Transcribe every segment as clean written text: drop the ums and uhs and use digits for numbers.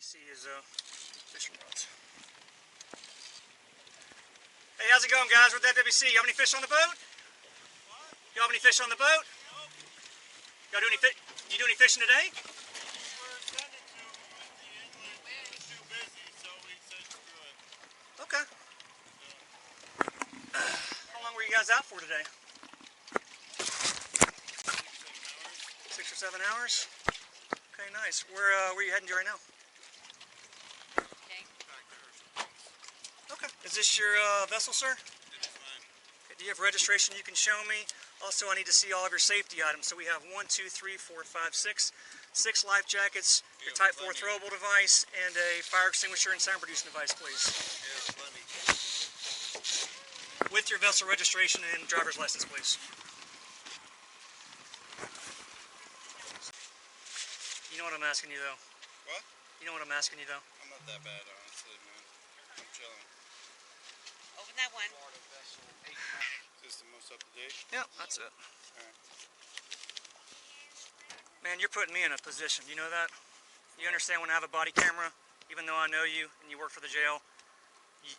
FWC is fishing rods. Hey, how's it going, guys? We're with FWC. You have any fish on the boat? What? You have any fish on the boat? Nope. Y'all do any You do any fishing today? We were intended to, but the inlet was too busy, so we said screw it. Okay. How long were you guys out for today? 6 or 7 hours? Okay, nice. Where are you heading to right now? Okay. Is this your vessel, sir? It is mine. Okay, do you have registration you can show me? Also, I need to see all of your safety items. So we have 1, 2, 3, 4, 5, 6 life jackets, your Type 4 throwable device, and a fire extinguisher and sound producing device, please. Yes, plenty. With your vessel registration and driver's license, please. You know what I'm asking you, though? What? You know what I'm asking you, though? I'm not that bad, honestly, man. I'm chilling. Open that one. Is this the most up to date? Yeah, that's it. Alright. Man, you're putting me in a position. You know that? You understand when I have a body camera, even though I know you and you work for the jail,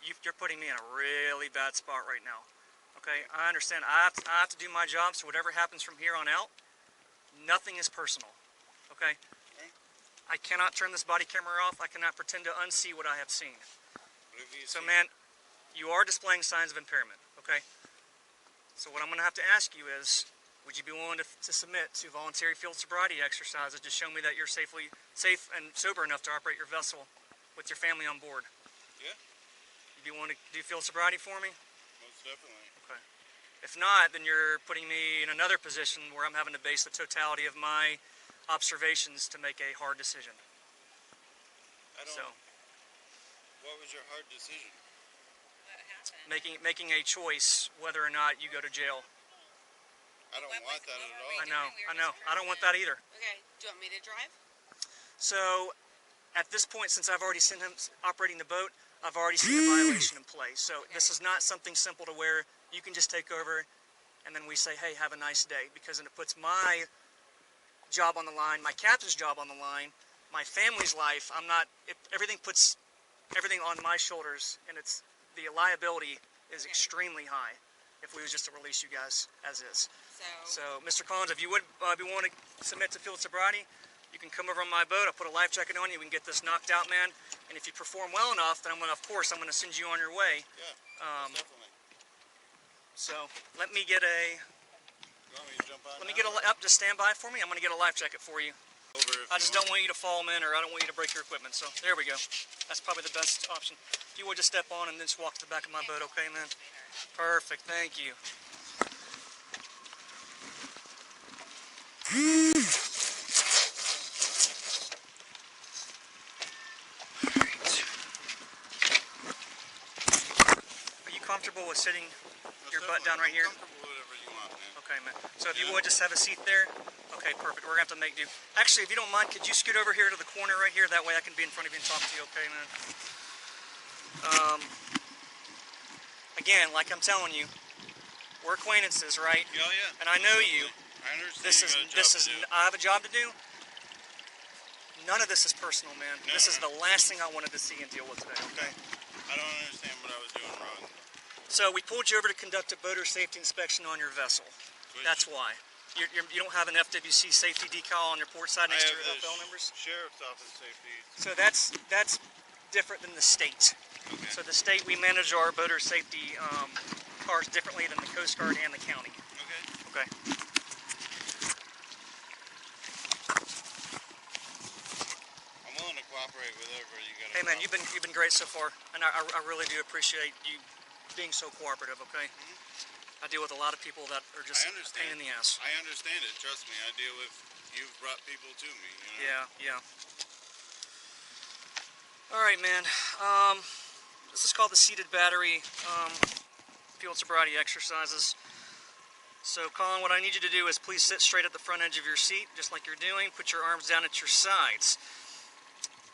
you're putting me in a really bad spot right now. Okay? I understand. I have to do my job, so whatever happens from here on out, nothing is personal. Okay? I cannot turn this body camera off. I cannot pretend to unsee what I have seen. So, man, you are displaying signs of impairment, okay? So what I'm going to have to ask you is, would you be willing to submit to voluntary field sobriety exercises to show me that you're safe and sober enough to operate your vessel with your family on board? Yeah. You'd be willing to do field sobriety for me? Most definitely. Okay. If not, then you're putting me in another position where I'm having to base the totality of my observations to make a hard decision. What was your hard decision? What happened? Making a choice whether or not you go to jail. I don't want that at all. I know. I don't want that either. Okay, do you want me to drive? So, at this point, since I've already seen him operating the boat, I've already seen a violation in place. So this is not something simple to where you can just take over and then we say, hey, have a nice day, because then it puts my job on the line, my captain's job on the line, my family's life. Everything puts everything on my shoulders, and the liability is extremely high if we was just to release you guys as is. So Mr. Collins, if you would be willing to submit to field sobriety, you can come over on my boat. I'll put a life jacket on you. We can get this knocked out, man. And if you perform well enough, then I'm going to send you on your way. Yeah, definitely. So let me get a. You want me to jump on? Just stand by for me. I'm going to get a life jacket for you. I just don't want you to fall in, or I don't want you to break your equipment. So there we go. That's probably the best option. If you would just step on and then just walk to the back of my boat, okay, man? Perfect. Thank you. Are you comfortable with sitting your butt down right here? Comfortable with whatever you want, man. Okay, man. So if you would just have a seat there. Okay, perfect. We're going to have to make do. Actually, if you don't mind, could you scoot over here to the corner right here? That way I can be in front of you and talk to you, okay, man? Again, like I'm telling you, we're acquaintances, right? Yeah, yeah. And I know you. I understand. I have a job to do. None of this is personal, man. No, this is the last thing I wanted to see and deal with today, okay? I don't understand what I was doing wrong. So we pulled you over to conduct a boater safety inspection on your vessel. That's why. You don't have an FWC safety decal on your port side next to your FL numbers? Sheriff's Office safety. So that's different than the state. Okay. So the state, we manage our boater safety cars differently than the Coast Guard and the county. Okay. Okay. I'm willing to cooperate with whatever you got. Hey man, you've been great so far, and I really do appreciate you being so cooperative. Okay. I deal with a lot of people that are just a pain in the ass. I understand it. Trust me. I deal with. You've brought people to me. You know? Yeah. All right, man. This is called the seated battery field sobriety exercises. So, Colin, what I need you to do is please sit straight at the front edge of your seat, just like you're doing. Put your arms down at your sides,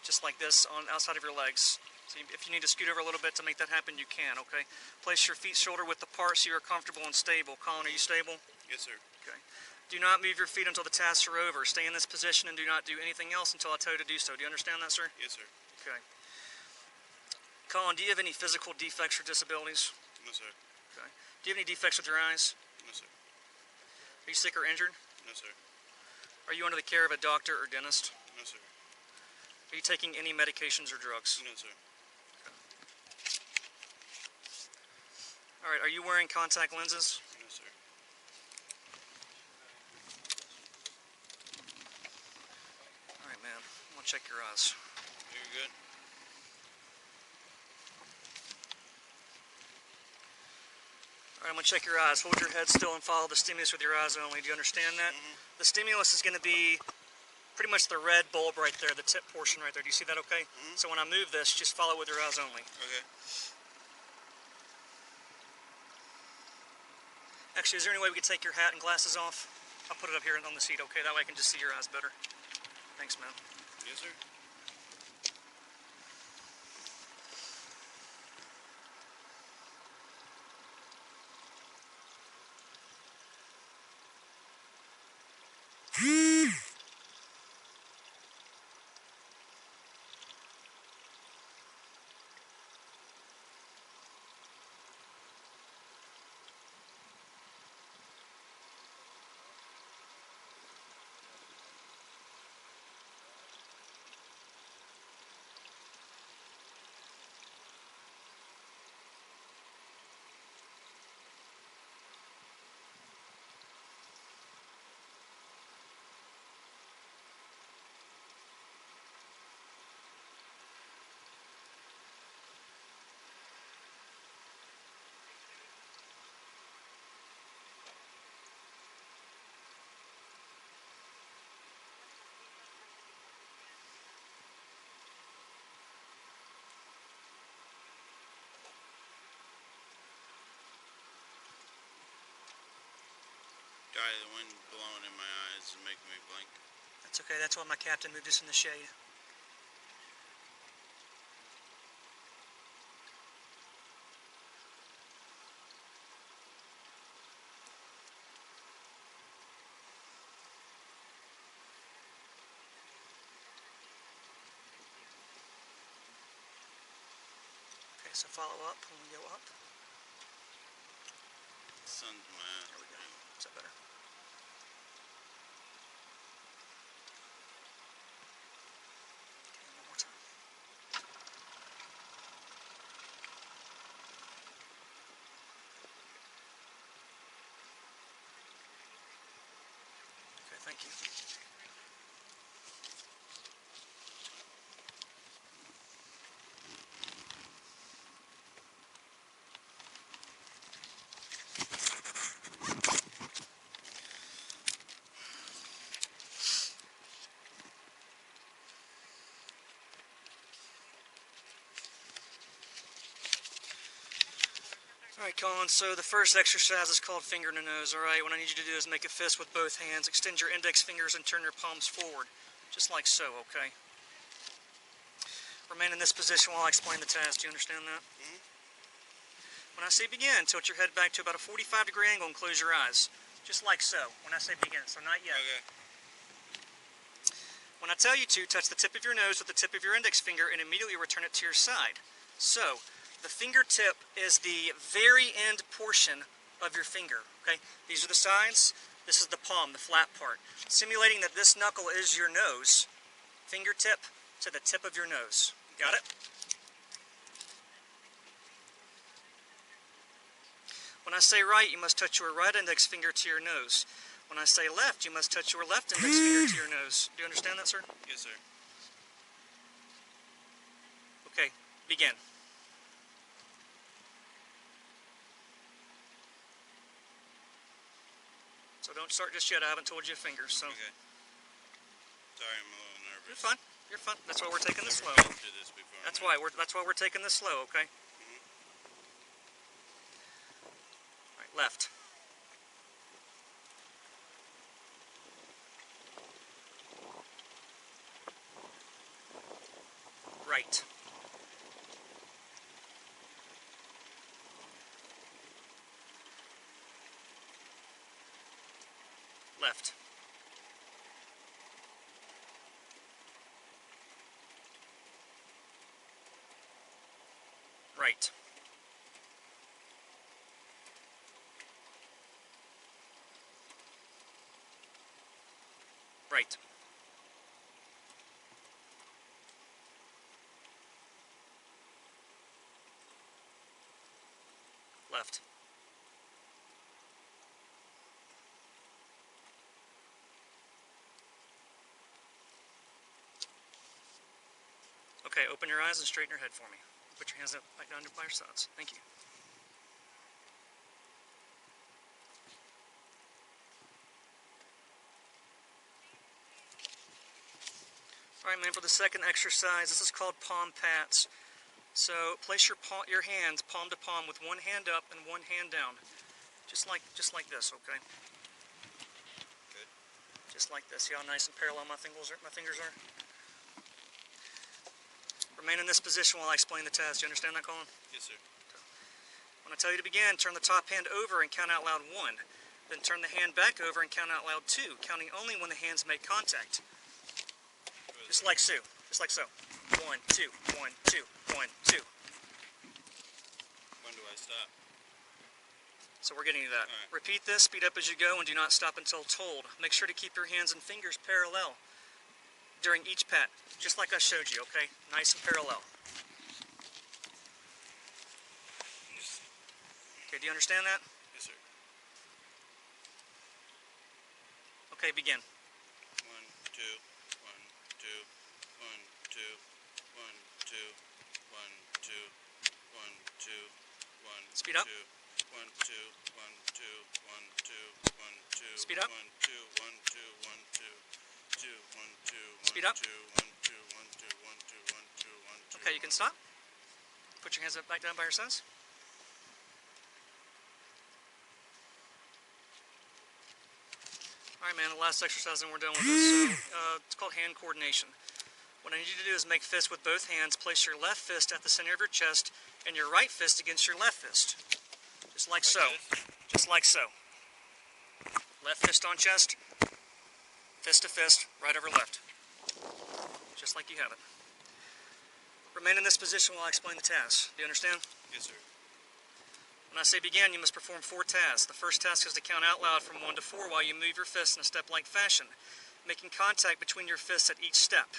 just like this, on outside of your legs. So if you need to scoot over a little bit to make that happen, you can, okay? Place your feet shoulder width apart so you're comfortable and stable. Colin, are you stable? Yes, sir. Okay. Do not move your feet until the tasks are over. Stay in this position and do not do anything else until I tell you to do so. Do you understand that, sir? Yes, sir. Okay. Colin, do you have any physical defects or disabilities? No, sir. Okay. Do you have any defects with your eyes? No, sir. Are you sick or injured? No, sir. Are you under the care of a doctor or dentist? No, sir. Are you taking any medications or drugs? No, sir. All right, are you wearing contact lenses? No, sir. All right, man. I'm gonna check your eyes. You're good. All right, I'm gonna check your eyes. Hold your head still and follow the stimulus with your eyes only. Do you understand that? Mm-hmm. The stimulus is gonna be pretty much the red bulb right there, the tip portion right there. Do you see that okay? Mm-hmm. So when I move this, just follow with your eyes only. Okay. Actually, is there any way we could take your hat and glasses off? I'll put it up here on the seat, okay? That way I can just see your eyes better. Thanks, man. Yes, sir. The wind blowing in my eyes is making me blink. That's okay. That's why my captain moved us in the shade. Okay, so follow up when we go up. The sun's in my eyes. There we go. Is that better? Okay, one more time. Okay, thank you. Alright, Colin, so the first exercise is called finger in the nose, alright? What I need you to do is make a fist with both hands, extend your index fingers and turn your palms forward, just like so, okay? Remain in this position while I explain the task, do you understand that? Mm-hmm. When I say begin, tilt your head back to about a 45-degree angle and close your eyes, just like so, when I say begin, so not yet. Okay. When I tell you to, touch the tip of your nose with the tip of your index finger and immediately return it to your side. So, the fingertip is the very end portion of your finger, okay? These are the sides, this is the palm, the flat part. Simulating that this knuckle is your nose, fingertip to the tip of your nose. Got it? When I say right, you must touch your right index finger to your nose. When I say left, you must touch your left index finger to your nose. Do you understand that, sir? Yes, sir. Okay, begin. So don't start just yet. I haven't told you fingers, so. Okay. Sorry, I'm a little nervous. You're fine. You're fine. That's why we're taking this slow. Never been through this before, That's man. why we're taking this slow, okay? All right, left. Right. Left. Right. Right. Left. Okay, open your eyes and straighten your head for me. Put your hands up back down by your sides. Thank you. Alright, man, for the second exercise, this is called palm pats. So place your hands palm to palm with one hand up and one hand down. Just like this, okay? Good. Just like this. See how nice and parallel my fingers are? Remain in this position while I explain the test. You understand that, Colin? Yes, sir. When I tell you to begin, turn the top hand over and count out loud 1. Then turn the hand back over and count out loud 2, counting only when the hands make contact. Just like so. Just like so. 1, 2, 1, 2, 1, 2. When do I stop? So we're getting to that. All right. Repeat this, speed up as you go, and do not stop until told. Make sure to keep your hands and fingers parallel during each pat, just like I showed you, okay? Nice and parallel. Okay, do you understand that? Yes, sir. Okay, begin. 1, 2, 1, 2, 1, 2, 1, 2, 1, 2, 1, 2, 1. Speed up. 1, 2, 1, 2, 1, 2, 1, 2. Speed up. 1, 2, 1, 2, 1, 2, 2, 1, 2, 1, Speed up. 2, 1, 2, 1, 2, 1, 2, 1, 2, 1, 2. Okay, you can stop. Put your hands up back down by your sides. Alright, man, the last exercise and we're done with this. So, it's called hand coordination. What I need you to do is make fists with both hands. Place your left fist at the center of your chest and your right fist against your left fist. Just like so. Just like so. Left fist on chest. Fist to fist, right over left. Just like you have it. Remain in this position while I explain the task. Do you understand? Yes, sir. When I say begin, you must perform 4 tasks. The first task is to count out loud from 1 to 4 while you move your fists in a step-like fashion, making contact between your fists at each step.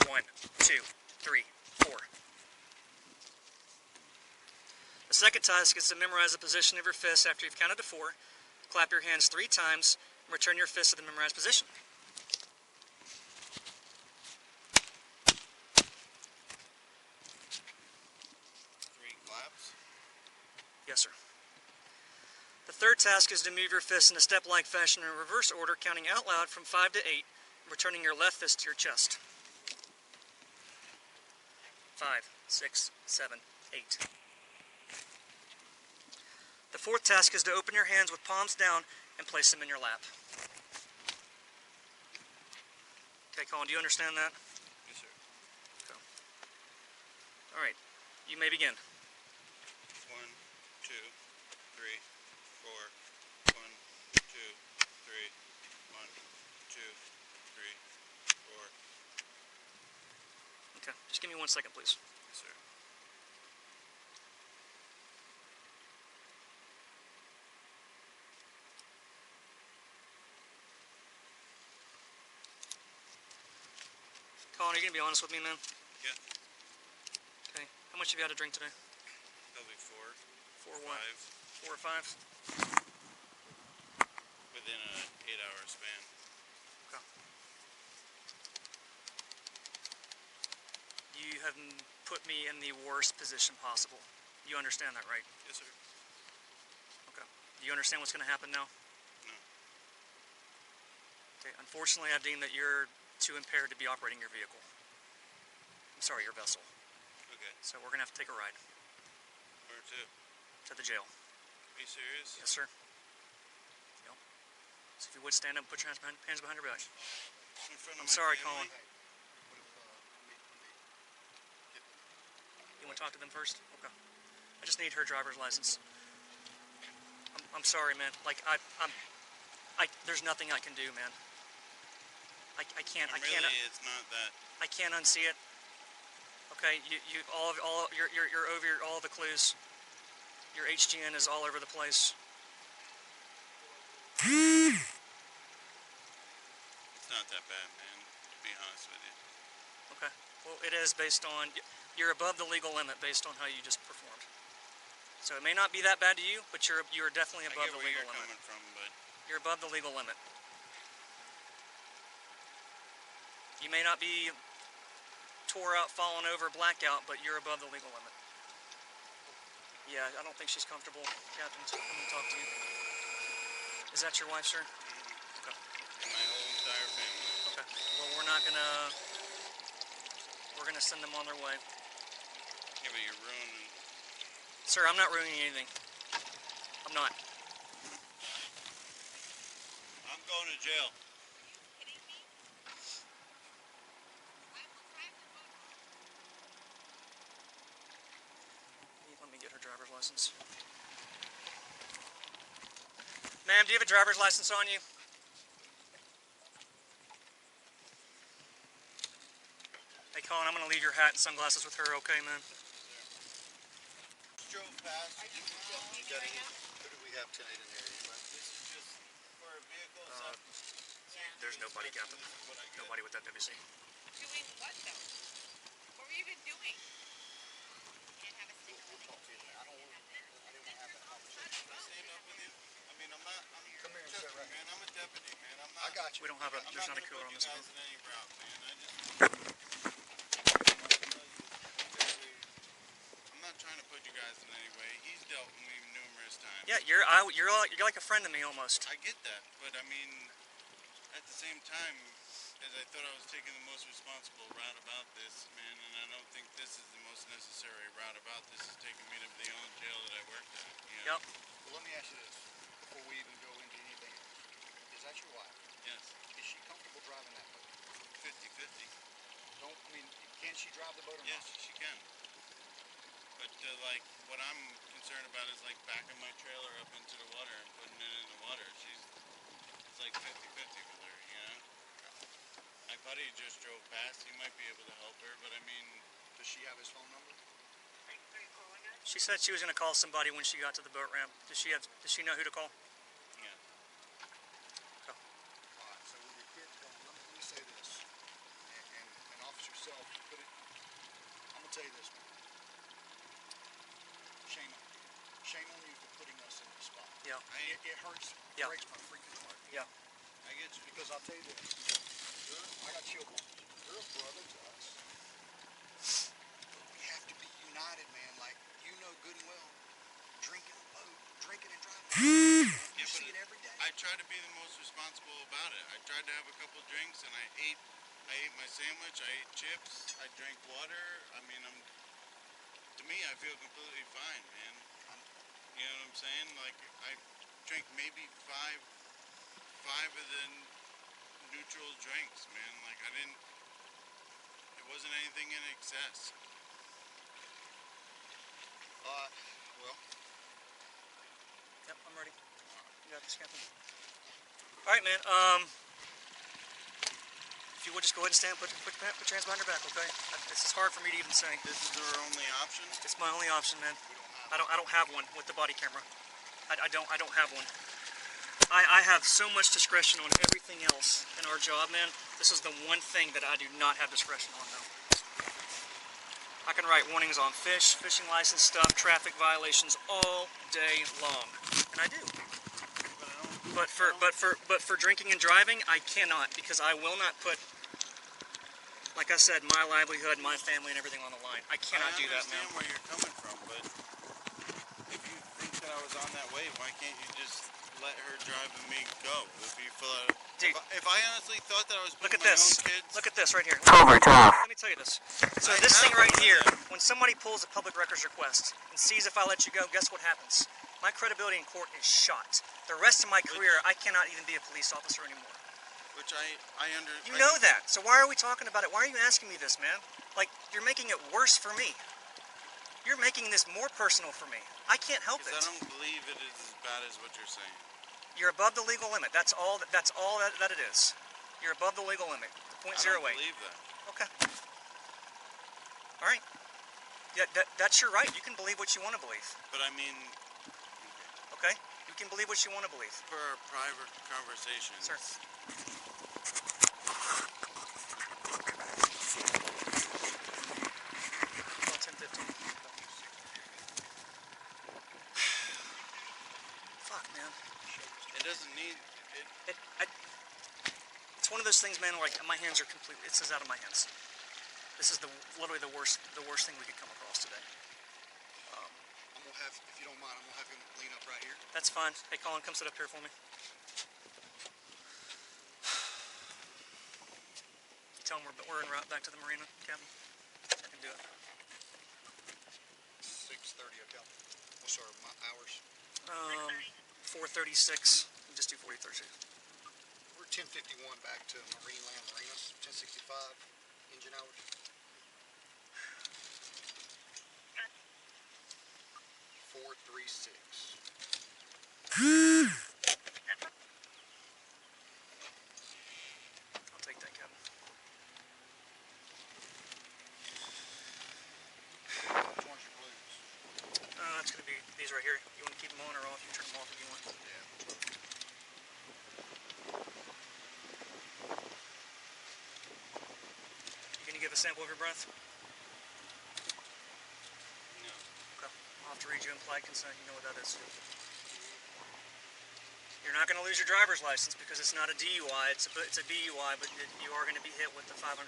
1, 2, 3, 4. The second task is to memorize the position of your fists after you've counted to 4. Clap your hands 3 times and return your fists to the memorized position. Claps? Yes, sir. The third task is to move your fists in a step-like fashion in reverse order, counting out loud from 5 to 8, and returning your left fist to your chest. 5, 6, 7, 8. The fourth task is to open your hands with palms down and place them in your lap. Okay, Colin, do you understand that? Yes, sir. Okay. All right, you may begin. 1, 2, 3, 4. 1, 2, 3. 1, 2, 3, 4. Okay, just give me 1 second, please. Yes, sir. Colin, are you going to be honest with me, man? Yeah. Okay, how much have you had to drink today? Probably 4. 4 what? 4 or 5? Within an 8-hour span. Okay. You have put me in the worst position possible. You understand that, right? Yes, sir. Okay. Do you understand what's going to happen now? No. Okay, unfortunately, I deem that you're too impaired to be operating your vehicle. I'm sorry, your vessel. Okay. So we're going to have to take a ride Where to? to the jail. Are you serious? Yes, sir. Yep. So if you would stand up and put your hands behind your back. In front of I'm my sorry, family? Colin. You want to talk to them first? Okay. I just need her driver's license. I'm sorry, man. Like, there's nothing I can do, man. I can't Really, it's not that. I can't unsee it. Okay, you're over all the clues. Your HGN is all over the place. It's not that bad, man, to be honest with you. Okay. Well, it is based on, you're above the legal limit based on how you just performed. So it may not be that bad to you, but you're definitely I above get the where legal you're limit. coming from, but You're above the legal limit. You may not be tore out, fallen over, blackout, but you're above the legal limit. Yeah, I don't think she's comfortable, Captain. So let me talk to you. Is that your wife, sir? Okay. my whole entire family. Okay. Well, we're gonna send them on their way. Yeah, but you're ruining. Sir, I'm not ruining anything. I'm not. I'm going to jail. Let me get her driver's license. Ma'am, do you have a driver's license on you? Hey, Colin, I'm gonna leave your hat and sunglasses with her, okay, man? Drove past. Who do we have tonight in there? This is just for a vehicle. There's nobody, Captain. Nobody with FWC. Doing what though? What were you even doing? Can't have a sticker on it. Stand up with you. I mean, I'm not. Come here and sit right Man, I'm a deputy, man. I'm not. I got you. We don't have a, I'm there's not a gonna cooler put on you this guys phone. in any route, man. I'm not trying to put you guys in any way. He's dealt with me numerous times. Yeah, you're like a friend to me almost. I get that, but I mean, at the same time, as I thought I was taking the most responsible route about this, man, and I don't think this is the most necessary route about this. Is taking me to the only jail that I worked at. You know? Yep. Well, let me ask you this before we even go into anything. Is that your wife? Yes. Is she comfortable driving that boat? 50-50. Can she drive the boat or Yes, not? she can. But like, what I'm concerned about is like backing my trailer up into the water and putting it in the water. It's like 50-50 with her, you know? My buddy just drove past. He might be able to help her, but I mean, Does she have his phone number? She said she was gonna call somebody when she got to the boat ramp. Does she know who to call? yeah. All right, so with your kids gone, let me say this. And Officer Self, I'm going to tell you this, man. Shame on you. Shame on you for putting us in this spot. Yeah. It hurts, Yeah. breaks my freaking heart. Yeah. I get you. Because I'll tell you this. I got chill bumps. You're a brother to us. But we have to be united, man. Like, you know good and well. Drinking and driving. You see it every day. I try to be the most responsible about it. I tried to have a couple drinks and I ate my sandwich, I ate chips, I drank water. I mean, to me, I feel completely fine, man. You know what I'm saying? Like, I drank maybe five of the neutral drinks, man. Like, it wasn't anything in excess. Well, Yep, I'm ready. You got this, Captain. All right, man. If you would just go ahead and stand, put your hands behind your back, okay? This is hard for me to even say. This is our only option. It's my only option, man. I don't have one with the body camera. I don't have one. I have so much discretion on everything else in our job, man. This is the one thing that I do not have discretion on, though. I can write warnings on fish, fishing license stuff, traffic violations all day long, and I do. But for drinking and driving, I cannot, because I will not put, like I said, my livelihood, my family, and everything on the line. I cannot do that, man. I understand where you're coming from, but if you think that I was on that wave, why can't you just let her drive and me go? If you feel Dude, if I honestly thought that I was look putting at my this. own kids, Look at this right here. Overtime. Let me tell you this. So this thing right here, when somebody pulls a public records request and sees if I let you go, guess what happens? My credibility in court is shot. The rest of my career, I cannot even be a police officer anymore. which I You know that. So why are we talking about it? Why are you asking me this, man? Like, you're making it worse for me. You're making this more personal for me. I can't help it. I don't believe it is as bad as what you're saying. You're above the legal limit. That's all that it is. You're above the legal limit. I don't 0.08. believe that. Okay. All right. Yeah, that's your right. You can believe what you want to believe. But I mean, Okay? You can believe what you want to believe. for our private conversations. Sir. Well, 10:15. Fuck, man. It doesn't need it. It's one of those things, man. Like my hands are completely. This is out of my hands. This is literally the worst thing we could come across today. I'm gonna have, if you don't mind, I'm gonna have him lean up right here. That's fine. Hey, Colin, come sit up here for me. Tell him we're en route back to the marina, Captain. I can do it. 6:30, okay. What's our hours? 4:36. Just do 40:36. We're 10:51 back to Marineland Marinas. 10:65 engine hours. 436. I'll take that, Captain. Which one's your blues? It's gonna be these right here. You want to keep them on or off? You can turn them off if you want. Yeah. You gonna give a sample of your breath? No. Okay. I'll have to read you implied consent. You know what that is. You're not going to lose your driver's license because it's not a DUI. It's a DUI, but you are going to be hit with the $500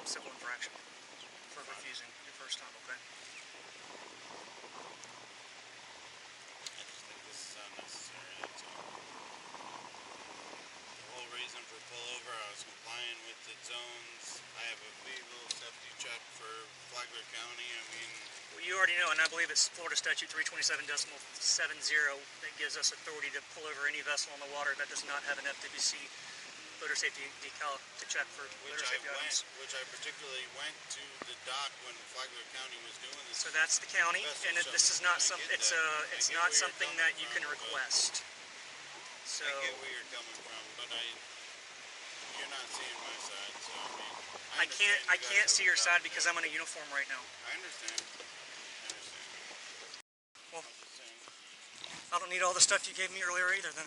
civil infraction for refusing your first time. Okay. I just think this is unnecessary. That's all. The whole reason for pullover, I was complying with the zones. I have a big little safety check for Flagler County. I mean, Well, you already know, and I believe it's Florida Statute 327.70 that gives us authority to pull over any vessel on the water that does not have an FWC motor safety decal to check for motor safety items. which I particularly went to the dock when Flagler County was doing this. So that's the county, and this is not some. It's not something that you can request. So I get where you're coming from, but you're not seeing my side. So I mean, I can't see your side because I'm in a uniform right now. I understand. Well, I don't need all the stuff you gave me earlier either. Then.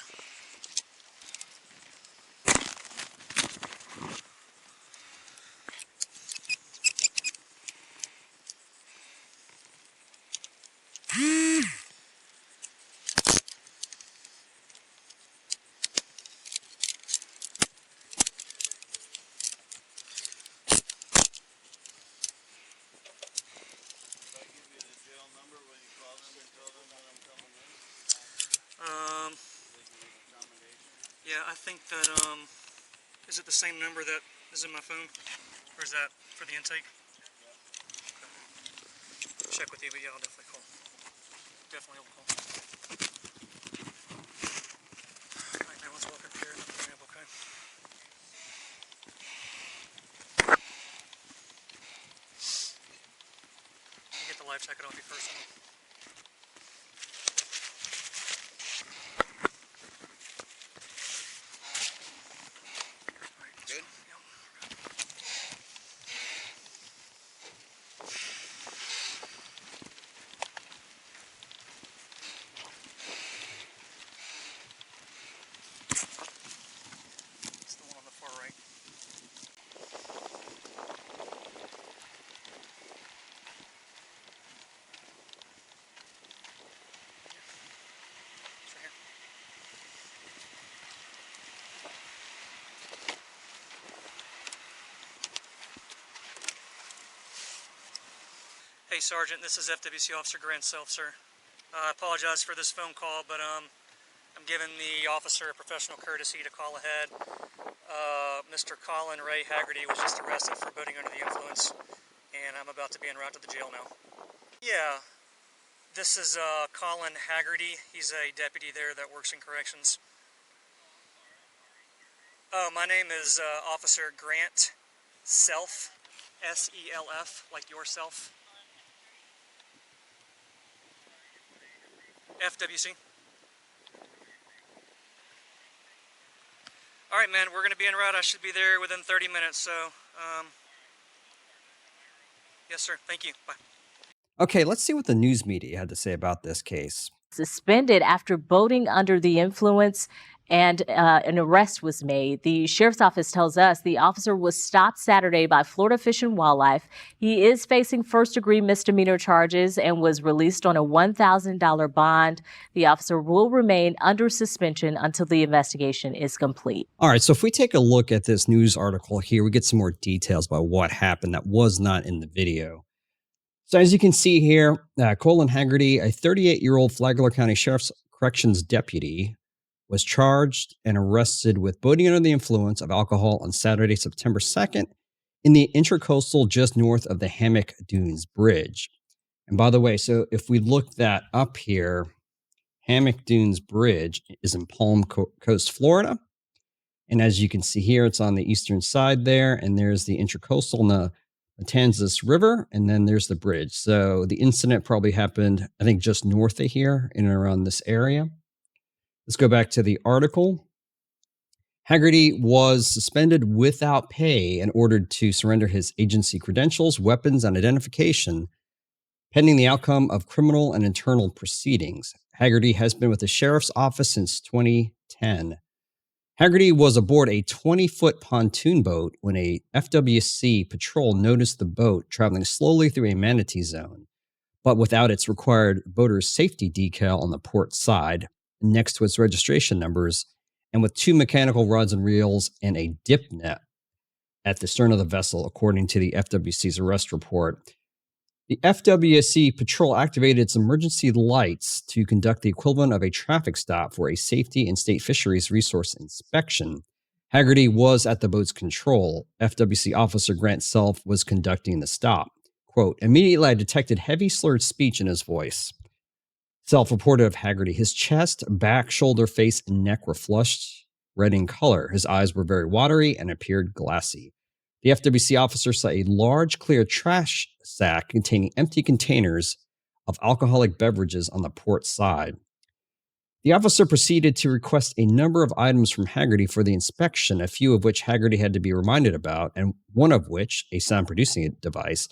Yeah, I think that, is it the same number that is in my phone? Or is that for the intake? Okay. Check with you, but yeah, I'll definitely call. Definitely will call. Alright, now let's walk up here and bring up, okay? You get the life jacket off you first. Good? It's the one on the far right. It's right here. Hey Sergeant, this is FWC Officer Grant Self, sir. I apologize for this phone call, but I'm giving the officer a professional courtesy to call ahead. Mr. Colin Ray Haggerty was just arrested for boating under the influence, and I'm about to be en route to the jail now. Yeah, this is Colin Haggerty. He's a deputy there that works in corrections. Oh, my name is Officer Grant Self, S-E-L-F, like yourself. FWC. Alright, man, we're going to be en route. I should be there within 30 minutes, so, Yes, sir. Thank you. Bye. Okay, let's see what the news media had to say about this case. Suspended after boating under the influence, and an arrest was made. The sheriff's office tells us the officer was stopped Saturday by Florida Fish and Wildlife. He is facing first-degree misdemeanor charges and was released on a $1,000 bond. The officer will remain under suspension until the investigation is complete. All right, so if we take a look at this news article here, we get some more details about what happened that was not in the video. So as you can see here, Colin Haggerty, a 38-year-old Flagler County Sheriff's Corrections deputy, was charged and arrested with boating under the influence of alcohol on Saturday, September 2nd, in the Intracoastal just north of the Hammock Dunes Bridge. And by the way, so if we look that up here, Hammock Dunes Bridge is in Palm Coast, Florida. And as you can see here, it's on the eastern side there, and there's the Intracoastal and the Matanzas River, and then there's the bridge. So the incident probably happened, I think, just north of here, in and around this area. Let's go back to the article. Haggerty was suspended without pay and ordered to surrender his agency credentials, weapons, and identification, pending the outcome of criminal and internal proceedings. Haggerty has been with the sheriff's office since 2010. Haggerty was aboard a 20-foot pontoon boat when a FWC patrol noticed the boat traveling slowly through a manatee zone, but without its required boater's safety decal on the port side, next to its registration numbers, and with 2 mechanical rods and reels and a dip net at the stern of the vessel, according to the FWC's arrest report. The FWC patrol activated its emergency lights to conduct the equivalent of a traffic stop for a safety and state fisheries resource inspection. Haggerty was at the boat's control. FWC Officer Grant Self was conducting the stop. Quote, immediately I detected heavy slurred speech in his voice. Self reported of Haggerty, his chest, back, shoulder, face, and neck were flushed red in color. His eyes were very watery and appeared glassy. The FWC officer saw a large clear trash sack containing empty containers of alcoholic beverages on the port side. The officer proceeded to request a number of items from Haggerty for the inspection, a few of which Haggerty had to be reminded about, and one of which, a sound-producing device,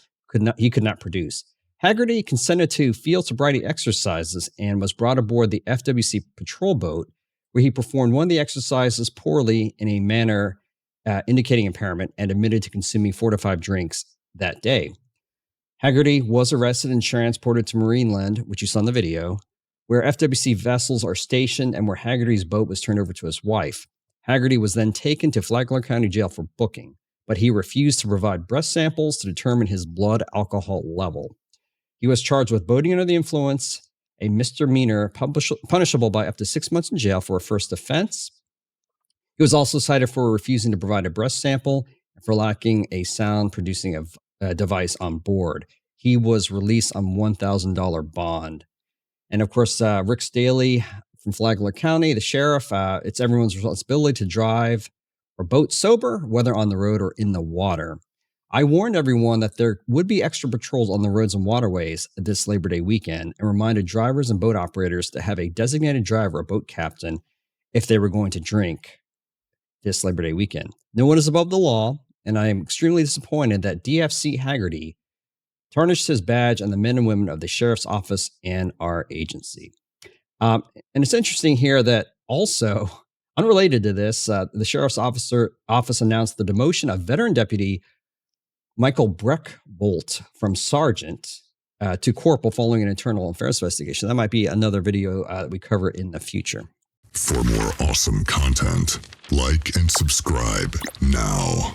he could not produce. Haggerty consented to field sobriety exercises and was brought aboard the FWC patrol boat, where he performed one of the exercises poorly in a manner indicating impairment and admitted to consuming 4 to 5 drinks that day. Haggerty was arrested and transported to Marineland, which you saw in the video, where FWC vessels are stationed and where Haggerty's boat was turned over to his wife. Haggerty was then taken to Flagler County Jail for booking, but he refused to provide breath samples to determine his blood alcohol level. He was charged with boating under the influence, a misdemeanor punishable by up to 6 months in jail for a first offense. He was also cited for refusing to provide a breath sample and for lacking a sound-producing device on board. He was released on $1,000 bond. And of course, Rick Staley from Flagler County, the sheriff, it's everyone's responsibility to drive or boat sober, whether on the road or in the water. I warned everyone that there would be extra patrols on the roads and waterways this Labor Day weekend and reminded drivers and boat operators to have a designated driver or boat captain if they were going to drink this Labor Day weekend. No one is above the law, and I am extremely disappointed that DFC Haggerty tarnished his badge and the men and women of the sheriff's office and our agency. And it's interesting here that also, unrelated to this, the sheriff's office announced the demotion of veteran deputy Michael Breckbolt from sergeant to corporal following an internal affairs investigation. That might be another video that we cover in the future. For more awesome content, like and subscribe now.